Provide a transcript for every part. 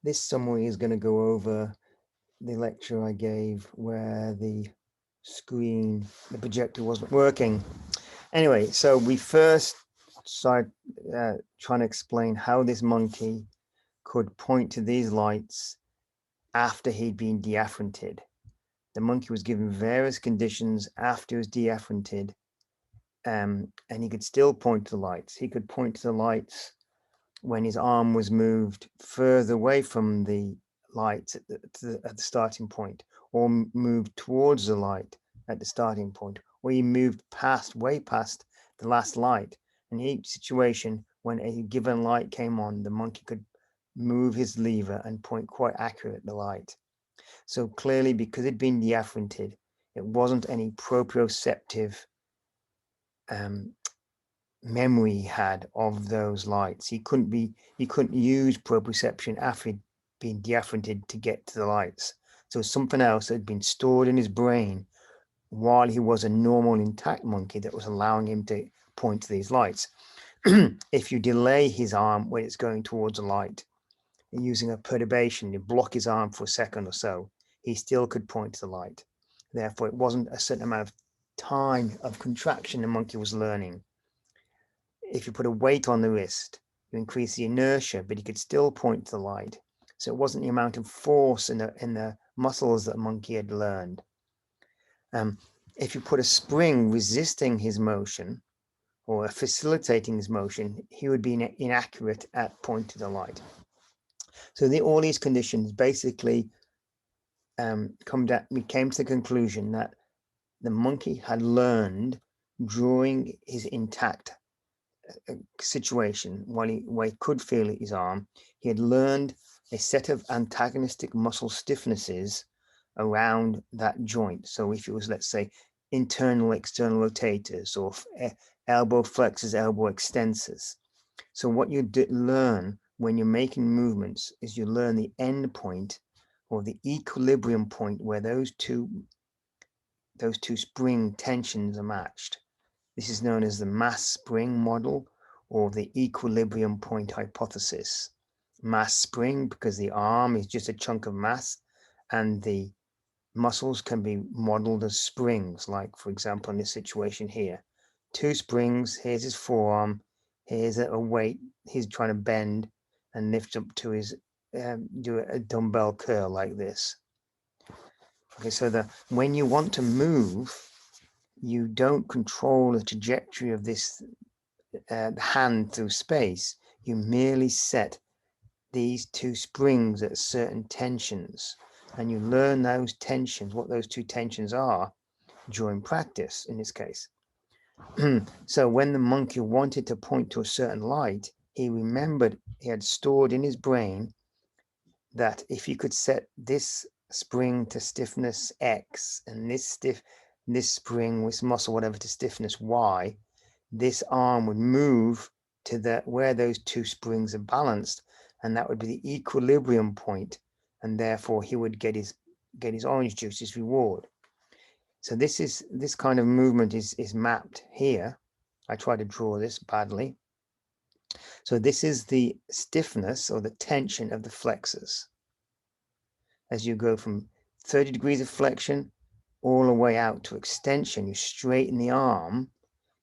This summary is going to go over the lecture I gave where the projector wasn't working. Anyway, so we first started trying to explain how this monkey could point to these lights after he'd been deafferented. The monkey was given various conditions after he was deafferented, and he could still point to the lights. He could point to the lights when his arm was moved further away from the light at the starting point, or moved towards the light at the starting point, or he moved way past the last light. In each situation, when a given light came on, the monkey could move his lever and point quite accurate at the light. So clearly, because it'd been deafferented, it wasn't any proprioceptive memory he had of those lights. He couldn't use proprioception after he'd been deafferented to get to the lights. So something else had been stored in his brain while he was a normal intact monkey that was allowing him to point to these lights. If you delay his arm when it's going towards a light, using a perturbation, you block his arm for a second or so, he still could point to the light. Therefore, it wasn't a certain amount of time of contraction the monkey was learning. If you put a weight on the wrist, you increase the inertia, but he could still point to the light. So it wasn't the amount of force in the muscles that the monkey had learned. If you put a spring resisting his motion or facilitating his motion, he would be inaccurate at pointing the light. So all these conditions basically we came to the conclusion that the monkey had learned during his intact situation, while he could feel his arm, he had learned a set of antagonistic muscle stiffnesses around that joint. So if it was, let's say, internal, external rotators, or elbow flexors, elbow extensors. So what you learn when you're making movements is you learn the end point, or the equilibrium point, where those two spring tensions are matched. This is known as the mass spring model, or the equilibrium point hypothesis. Mass spring because the arm is just a chunk of mass, and the muscles can be modeled as springs, like, for example, in this situation here. Two springs, here's his forearm, here's a weight he's trying to bend and lift up to his, do a dumbbell curl like this. Okay, so when you want to move, you don't control the trajectory of this hand through space. You merely set these two springs at certain tensions, and you learn those tensions, what those two tensions are, during practice in this case. So when the monkey wanted to point to a certain light, he remembered, he had stored in his brain that if he could set this spring to stiffness X, and this spring, this muscle, whatever, to stiffness Y, this arm would move to where those two springs are balanced, and that would be the equilibrium point, and therefore he would get his orange juice, his reward. So this kind of movement is mapped here. I try to draw this badly. So this is the stiffness or the tension of the flexors. As you go from 30 degrees of flexion all the way out to extension, you straighten the arm,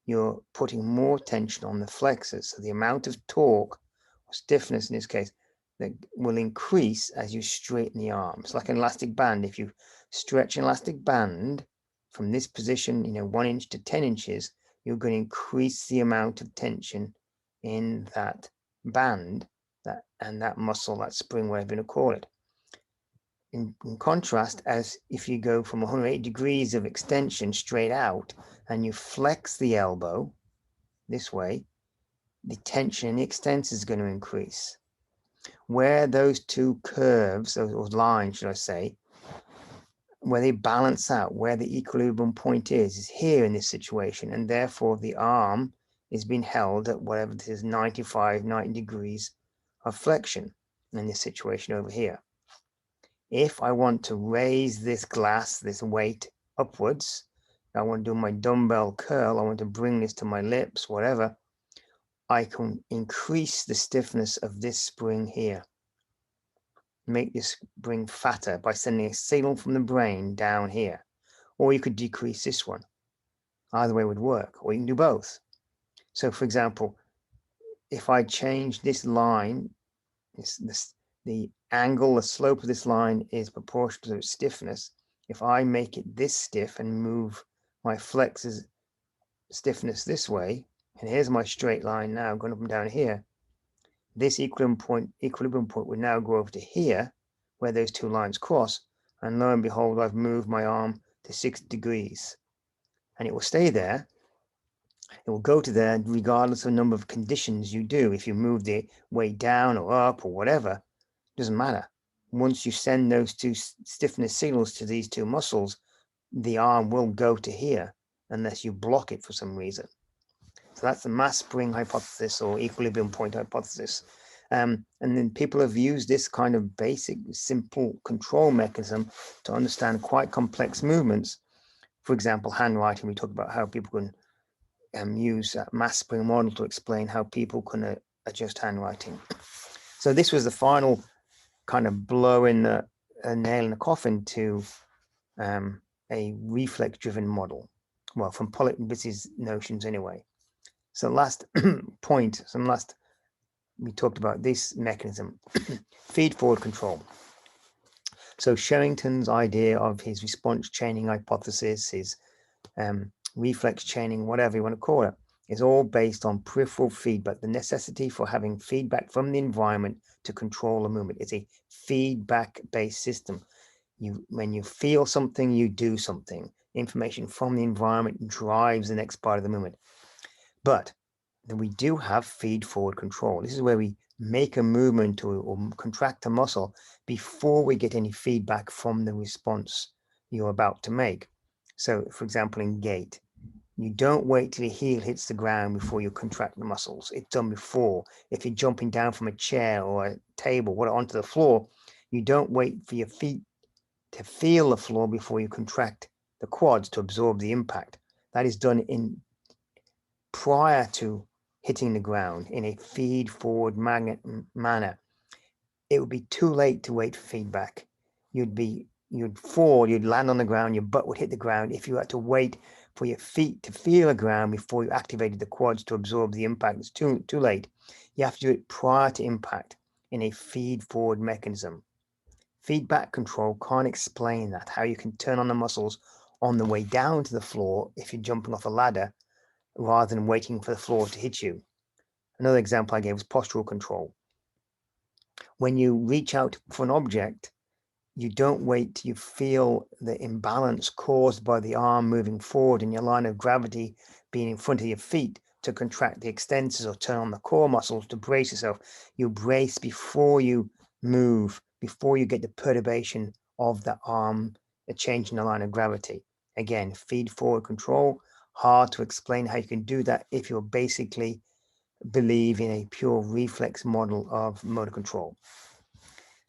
you're putting more tension on the flexors. So the amount of torque or stiffness in this case that will increase as you straighten the arm. It's like an elastic band. If you stretch an elastic band from this position, 1 inch to 10 inches, you're going to increase the amount of tension in that band, and that muscle, that spring, whatever you want to call it. In contrast, as if you go from 180 degrees of extension straight out and you flex the elbow this way, the tension in the extensor is going to increase. Where those two curves, or lines, should I say, where they balance out, where the equilibrium point is here in this situation, and therefore the arm is being held at whatever this is, 90 degrees of flexion in this situation over here. If I want to raise this glass, this weight upwards, I want to do my dumbbell curl, I want to bring this to my lips, whatever, I can increase the stiffness of this spring here. make this spring fatter by sending a signal from the brain down here. Or you could decrease this one. Either way would work, or you can do both. So for example, if I change this line, the angle, the slope of this line is proportional to its stiffness. If I make it this stiff and move my flex's stiffness this way, and here's my straight line now going up and down here, this equilibrium point would now go over to here, where those two lines cross, and lo and behold, I've moved my arm to 60 degrees, and it will stay there. It will go to there regardless of the number of conditions you do. If you move the weight down or up or whatever, it doesn't matter. Once you send those two stiffness signals to these two muscles, the arm will go to here unless you block it for some reason. So that's the mass spring hypothesis or equilibrium point hypothesis. And then people have used this kind of basic, simple control mechanism to understand quite complex movements. For example, handwriting, we talk about how people can use that mass spring model to explain how people can adjust handwriting. So this was the final kind of blow in the nail in the coffin to a reflex-driven model. Well, from Pollitt-Biss's notions anyway. So last point, we talked about this mechanism, feed-forward control. So Sherrington's idea of his response chaining hypothesis, his reflex chaining, whatever you want to call it, is all based on peripheral feedback. The necessity for having feedback from the environment to control a movement. It's a feedback-based system. When you feel something, you do something. Information from the environment drives the next part of the movement. But then we do have feed-forward control. This is where we make a movement or contract a muscle before we get any feedback from the response you're about to make. So, for example, in gait, you don't wait till your heel hits the ground before you contract the muscles. It's done before. If you're jumping down from a chair or a table or onto the floor, you don't wait for your feet to feel the floor before you contract the quads to absorb the impact. That is done prior to hitting the ground in a feed-forward manner. It would be too late to wait for feedback. You'd fall, you'd land on the ground, your butt would hit the ground if you had to wait for your feet to feel the ground before you activated the quads to absorb the impact. It's too late. You have to do it prior to impact in a feed-forward mechanism. Feedback control can't explain that, how you can turn on the muscles on the way down to the floor if you're jumping off a ladder rather than waiting for the floor to hit you. Another example I gave was postural control. When you reach out for an object, you don't wait till you feel the imbalance caused by the arm moving forward and your line of gravity being in front of your feet to contract the extensors or turn on the core muscles to brace yourself. You brace before you move, before you get the perturbation of the arm, a change in the line of gravity. Again, feed-forward control, hard to explain how you can do that if you're basically believe in a pure reflex model of motor control.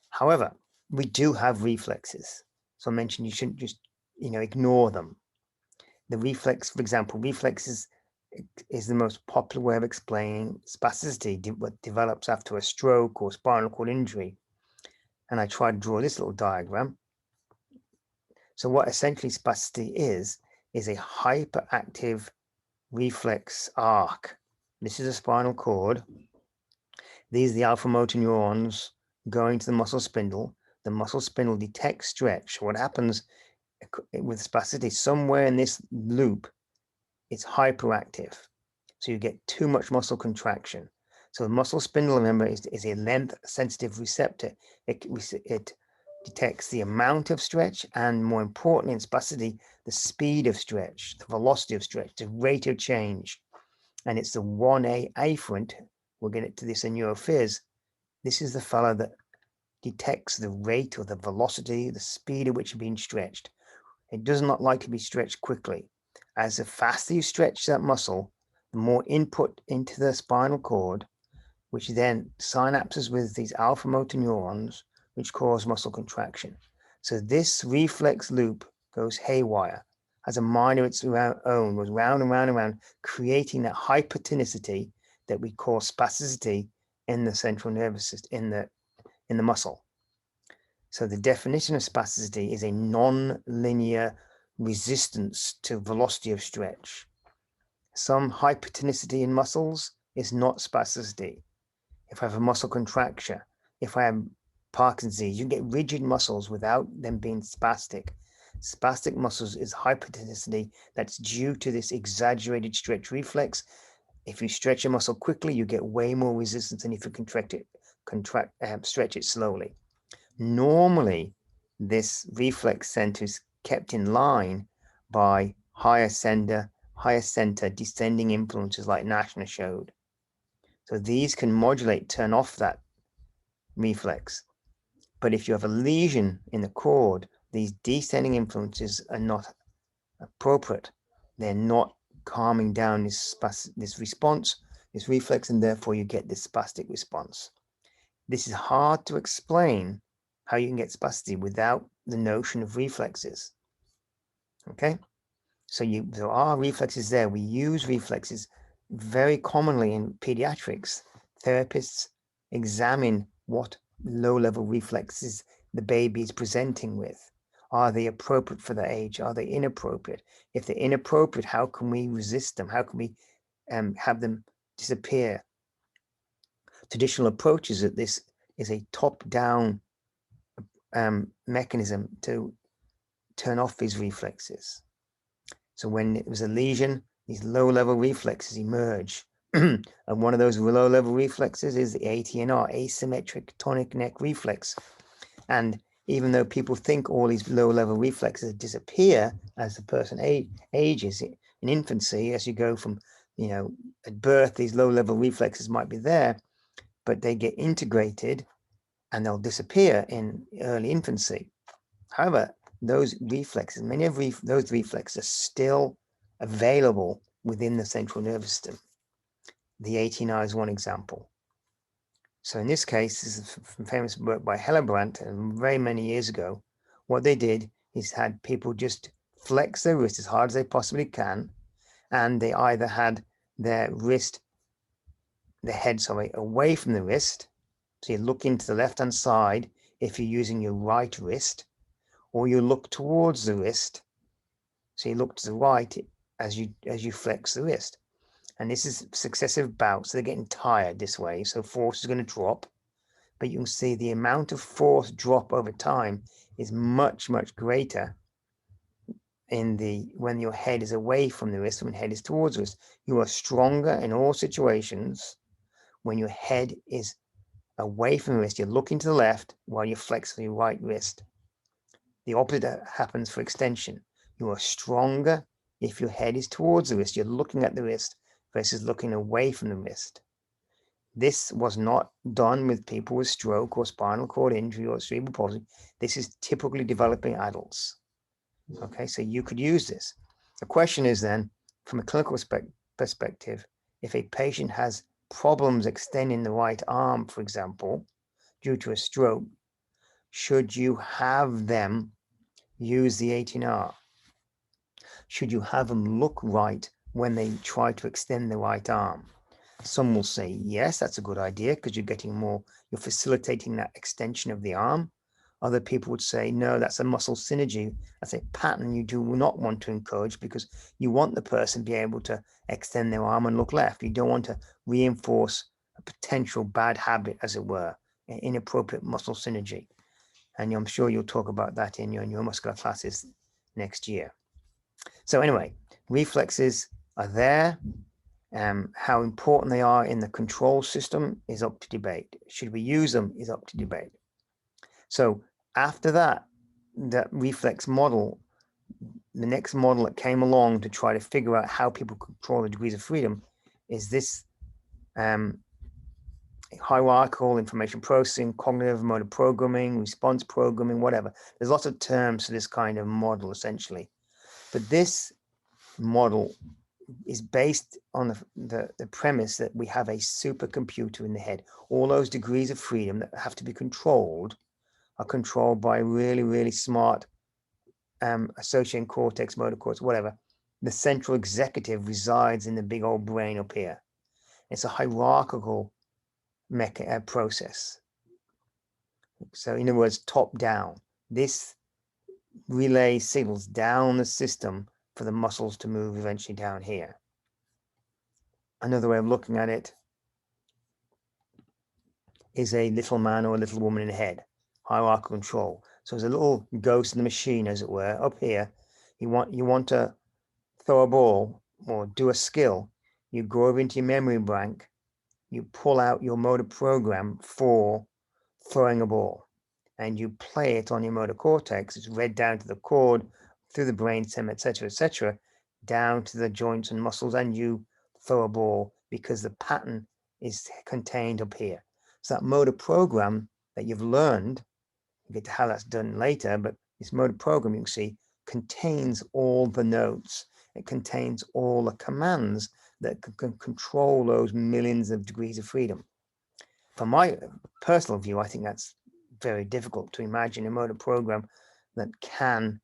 However, we do have reflexes. So I mentioned you shouldn't just, ignore them. The reflex, for example, reflexes is the most popular way of explaining spasticity, what develops after a stroke or spinal cord injury. And I tried to draw this little diagram. So what essentially spasticity is a hyperactive reflex arc. This is a spinal cord. These are the alpha motor neurons going to the muscle spindle. The muscle spindle detects stretch. What happens with spasticity, somewhere in this loop, it's hyperactive. So you get too much muscle contraction. So the muscle spindle, remember, is a length-sensitive receptor. It detects the amount of stretch and, more importantly, in spasticity, the speed of stretch, the velocity of stretch, the rate of change. And it's the 1A afferent. We'll get to this in neurophys. This is the fellow that detects the rate or the velocity, the speed at which you're being stretched. It does not like to be stretched quickly. As the faster you stretch that muscle, the more input into the spinal cord, which then synapses with these alpha motor neurons, which cause muscle contraction. So this reflex loop goes haywire, has a mind of its own, goes round and round and round, creating that hypertonicity that we call spasticity in the central nervous system, in the muscle. So the definition of spasticity is a non-linear resistance to velocity of stretch. Some hypertonicity in muscles is not spasticity. If I have a muscle contraction, if I have Parkinson's disease, you get rigid muscles without them being spastic. Spastic muscles is hypertonicity that's due to this exaggerated stretch reflex. If you stretch a muscle quickly, you get way more resistance than if you stretch it slowly. Normally, this reflex center is kept in line by higher center descending influences like Nashner showed. So these can modulate, turn off that reflex. But if you have a lesion in the cord, these descending influences are not appropriate. They're not calming down this response, this reflex, and therefore you get this spastic response. This is hard to explain how you can get spasticity without the notion of reflexes. Okay, so there are reflexes there. We use reflexes very commonly in pediatrics. Therapists examine what low-level reflexes the baby is presenting with. Are they appropriate for the age? Are they inappropriate? If they're inappropriate, how can we resist them? How can we have them disappear? Traditional approaches at this is a top-down mechanism to turn off these reflexes. So when it was a lesion, these low-level reflexes emerge. And one of those low-level reflexes is the ATNR, asymmetric tonic neck reflex. And even though people think all these low-level reflexes disappear as the person ages in infancy, as you go from, at birth, these low-level reflexes might be there, but they get integrated and they'll disappear in early infancy. However, those reflexes, many of those reflexes are still available within the central nervous system. The ATNR is one example. So in this case, this is famous work by Hellebrandt very many years ago. What they did is had people just flex their wrist as hard as they possibly can, and they either had their head away from the wrist. So you look into the left-hand side if you're using your right wrist, or you look towards the wrist. So you look to the right as you flex the wrist. And this is successive bouts. So they're getting tired this way. So force is going to drop. But you can see the amount of force drop over time is much, much greater when your head is away from the wrist, when head is towards the wrist. You are stronger in all situations when your head is away from the wrist. You're looking to the left while you flex your right wrist. The opposite happens for extension. You are stronger if your head is towards the wrist. You're looking at the wrist versus looking away from the wrist. This was not done with people with stroke or spinal cord injury or cerebral palsy. This is typically developing adults. Okay, so you could use this. The question is then, from a clinical perspective, if a patient has problems extending the right arm, for example, due to a stroke, should you have them use the ATNR? Should you have them look right when they try to extend the right arm? Some will say, yes, that's a good idea because you're facilitating that extension of the arm. Other people would say, no, that's a muscle synergy. That's a pattern you do not want to encourage because you want the person to be able to extend their arm and look left. You don't want to reinforce a potential bad habit, as it were, an inappropriate muscle synergy. And I'm sure you'll talk about that in your neuromuscular classes next year. So anyway, reflexes are there. How important they are in the control system is up to debate. Should we use them is up to debate. So after that reflex model, the next model that came along to try to figure out how people control the degrees of freedom is this hierarchical information processing, cognitive motor programming, response programming, whatever. There's lots of terms for this kind of model, essentially. But this model is based on the premise that we have a supercomputer in the head. All those degrees of freedom that have to be controlled are controlled by really, really smart associating cortex, motor cortex, whatever. The central executive resides in the big old brain up here. It's a hierarchical process. So in other words, top down. This relay signals down the system for the muscles to move eventually down here. Another way of looking at it is a little man or a little woman in the head, hierarchical control. So there's a little ghost in the machine, as it were, up here. You want to throw a ball or do a skill. You go over into your memory bank, you pull out your motor program for throwing a ball, and you play it on your motor cortex. It's read down to the cord, through the brainstem, etc., down to the joints and muscles, and you throw a ball because the pattern is contained up here. So that motor program that you've learned, we'll get to how that's done later, but this motor program, you can see, contains all the notes. It contains all the commands that can control those millions of degrees of freedom. From my personal view, I think that's very difficult to imagine a motor program that can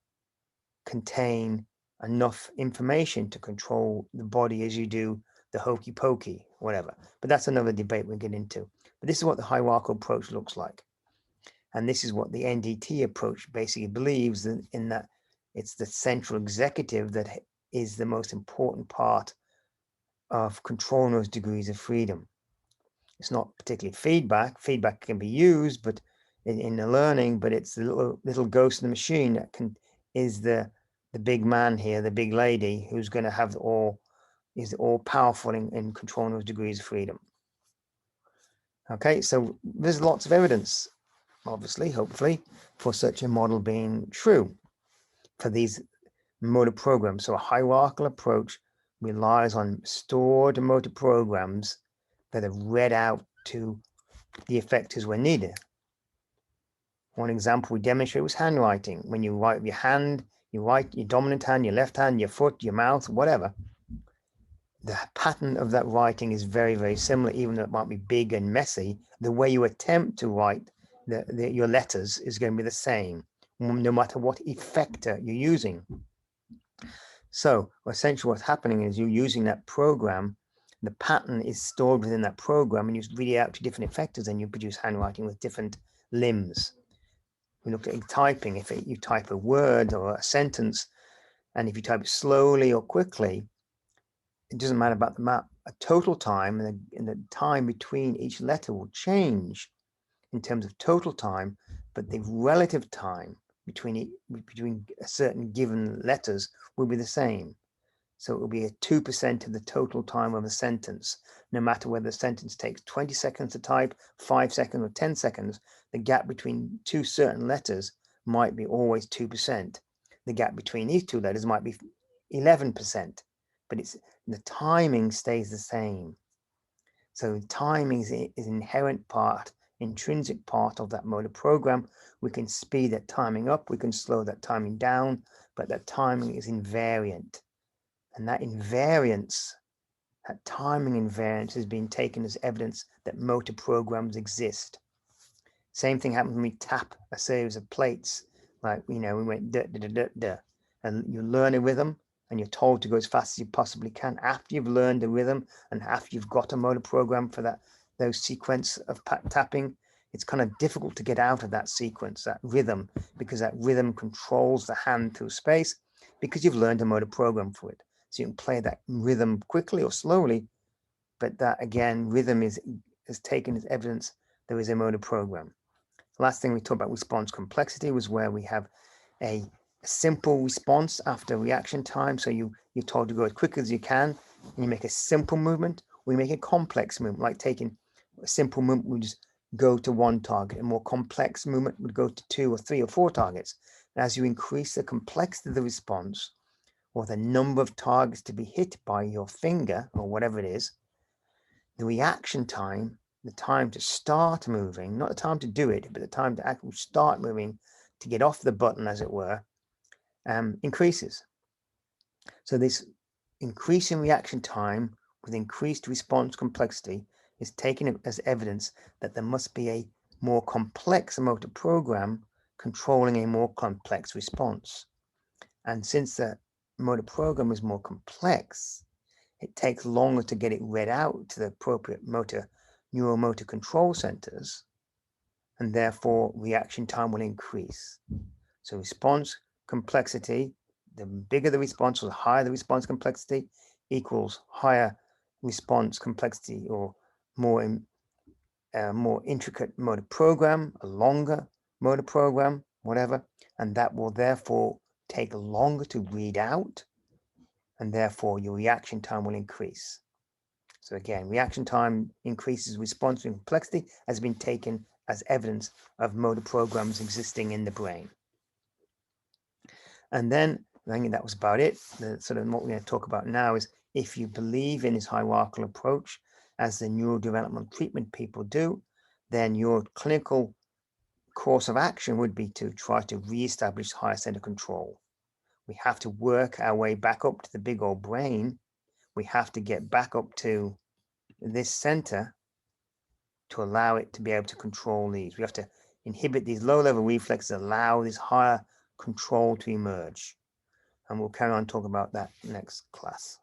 contain enough information to control the body as you do the hokey pokey, whatever. But that's another debate we'll get into. But this is what the hierarchical approach looks like. And this is what the NDT approach basically believes, in that it's the central executive that is the most important part of controlling those degrees of freedom. It's not particularly feedback. Feedback can be used, but in the learning, but it's the little ghost in the machine that is the big man here, the big lady, who's going to have is all powerful in controlling those degrees of freedom. Okay, so there's lots of evidence, obviously, hopefully, for such a model being true for these motor programs. So a hierarchical approach relies on stored motor programs that are read out to the effectors when needed. One example we demonstrated was handwriting. When you write with your hand, you write your dominant hand, your left hand, your foot, your mouth, whatever. The pattern of that writing is very, very similar, even though it might be big and messy. The way you attempt to write your letters is going to be the same, no matter what effector you're using. So essentially what's happening is you're using that program, the pattern is stored within that program, and you read it out to different effectors, and you produce handwriting with different limbs. We looked at typing. If you type a word or a sentence, and if you type it slowly or quickly, it doesn't matter about the map. A total time and the time between each letter will change in terms of total time, but the relative time between certain given letters will be the same. So it will be a 2% of the total time of a sentence. No matter whether the sentence takes 20 seconds to type, 5 seconds or 10 seconds, the gap between two certain letters might be always 2%. The gap between these two letters might be 11%, but the timing stays the same. So timing is an inherent part, intrinsic part of that motor program. We can speed that timing up, we can slow that timing down, but that timing is invariant. And that invariance, that timing invariance, has been taken as evidence that motor programs exist. Same thing happens when we tap a series of plates, like, we went da da da da da, and you learn a rhythm, and you're told to go as fast as you possibly can. After you've learned the rhythm and after you've got a motor program for those sequence of tapping, it's kind of difficult to get out of that sequence, that rhythm, because that rhythm controls the hand through space, because you've learned a motor program for it. So you can play that rhythm quickly or slowly, but that, again, rhythm is taken as evidence there is a motor program. The last thing we talked about, response complexity, was where we have a simple response after reaction time. So you're told to go as quick as you can, and you make a simple movement, or you make a complex movement, like taking a simple movement would just go to one target. A more complex movement would go to 2 or 3 or 4 targets. And as you increase the complexity of the response, or the number of targets to be hit by your finger, or whatever it is, the reaction time, the time to start moving, not the time to do it, but the time to actually start moving, to get off the button, as it were, increases. So this increasing reaction time with increased response complexity is taken as evidence that there must be a more complex motor program controlling a more complex response. And since the motor program is more complex, it takes longer to get it read out to the appropriate neuromotor control centers. and therefore reaction time will increase. So response complexity, the bigger the response or the higher the response complexity equals higher response complexity or more intricate motor program, a longer motor program, whatever, and that will therefore take longer to read out, and therefore your reaction time will increase. So again, reaction time increases response complexity has been taken as evidence of motor programs existing in the brain. And then I think that was about it. What we're going to talk about now is if you believe in this hierarchical approach, as the neurodevelopmental treatment people do, then your clinical course of action would be to try to reestablish higher center control. We have to work our way back up to the big old brain. We have to get back up to this center to allow it to be able to control these. We have to inhibit these low-level reflexes, allow this higher control to emerge. And we'll carry on talking about that next class.